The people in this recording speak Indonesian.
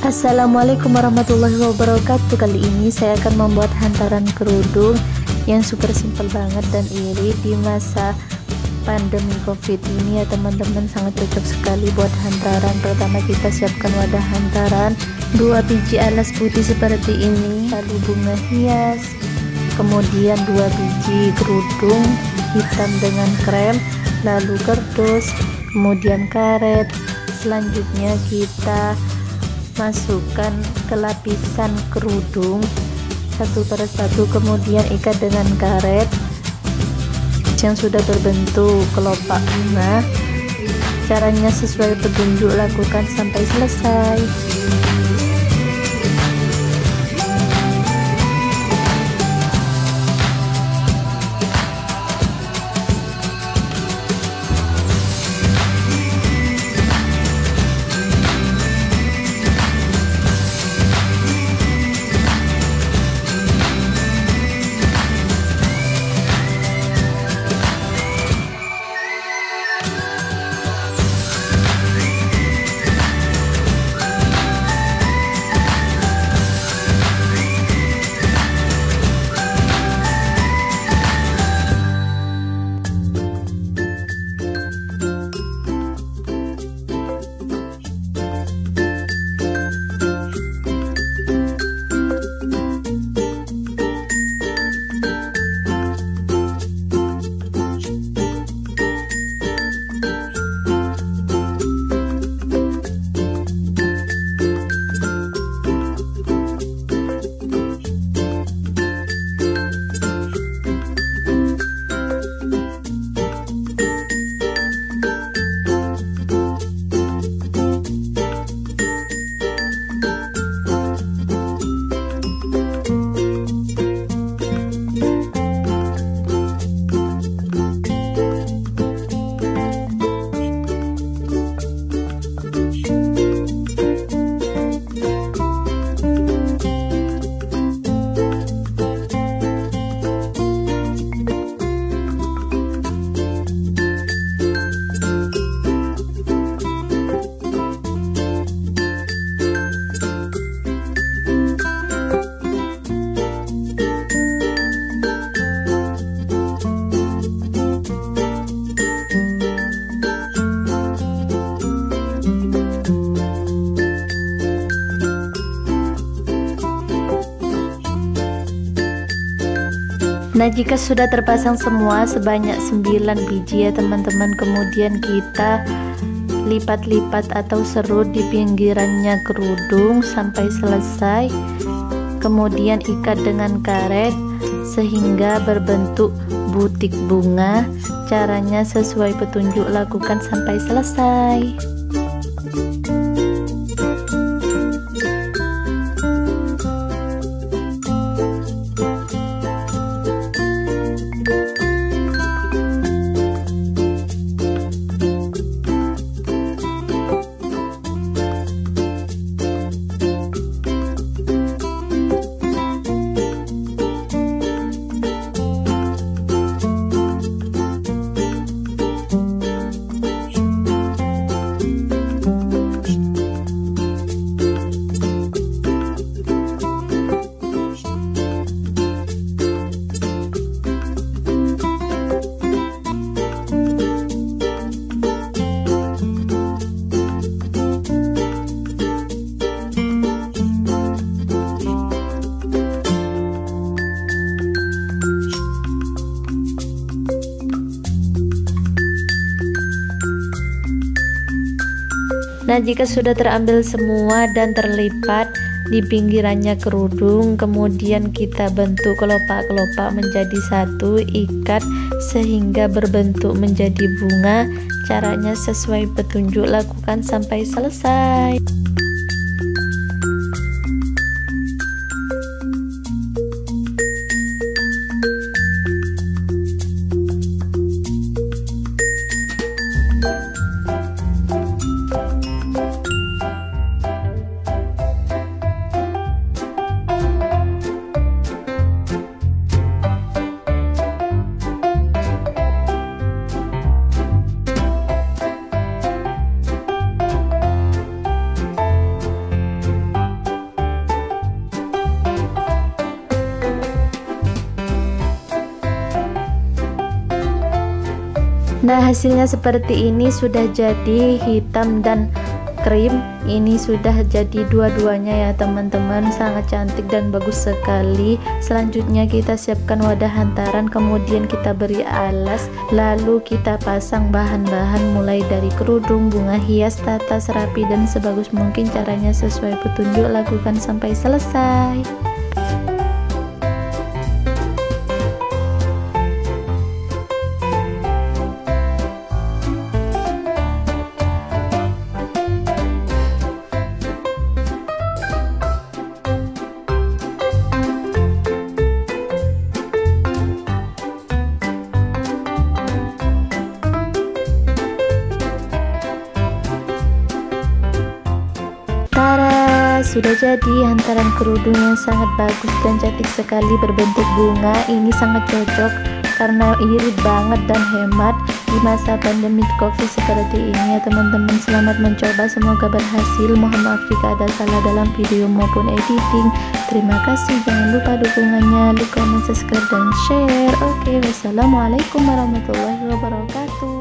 Assalamualaikum warahmatullahi wabarakatuh. Kali ini saya akan membuat hantaran kerudung yang super simpel banget dan irit di masa pandemi COVID ini ya teman-teman. Sangat cocok sekali buat hantaran. Pertama kita siapkan wadah hantaran, 2 biji alas putih seperti ini, lalu bunga hias, kemudian 2 biji kerudung hitam dengan krem, lalu kardus, kemudian karet. Selanjutnya kita masukkan ke lapisan kerudung satu persatu, kemudian ikat dengan karet yang sudah berbentuk kelopak bunga. Caranya sesuai petunjuk, lakukan sampai selesai. Nah, jika sudah terpasang semua sebanyak 9 biji ya teman-teman, kemudian kita lipat-lipat atau serut di pinggirannya kerudung sampai selesai, kemudian ikat dengan karet sehingga berbentuk butik bunga. Caranya sesuai petunjuk, lakukan sampai selesai. Nah, jika sudah terambil semua dan terlipat di pinggirannya kerudung, kemudian kita bentuk kelopak-kelopak menjadi satu, ikat sehingga berbentuk menjadi bunga. Caranya sesuai petunjuk, lakukan sampai selesai. Nah, hasilnya seperti ini, sudah jadi hitam dan krim. Ini sudah jadi dua-duanya ya teman-teman, sangat cantik dan bagus sekali. Selanjutnya kita siapkan wadah hantaran, kemudian kita beri alas, lalu kita pasang bahan-bahan mulai dari kerudung, bunga hias, tatas rapi dan sebagus mungkin. Caranya sesuai petunjuk, lakukan sampai selesai. Sudah jadi hantaran kerudung yang sangat bagus dan cantik sekali berbentuk bunga. Ini sangat cocok karena irit banget dan hemat di masa pandemi COVID seperti ini ya teman-teman. Selamat mencoba, semoga berhasil. Mohon maaf jika ada salah dalam video maupun editing. Terima kasih, jangan lupa dukungannya, like, comment, subscribe dan share. Oke, wassalamualaikum warahmatullahi wabarakatuh.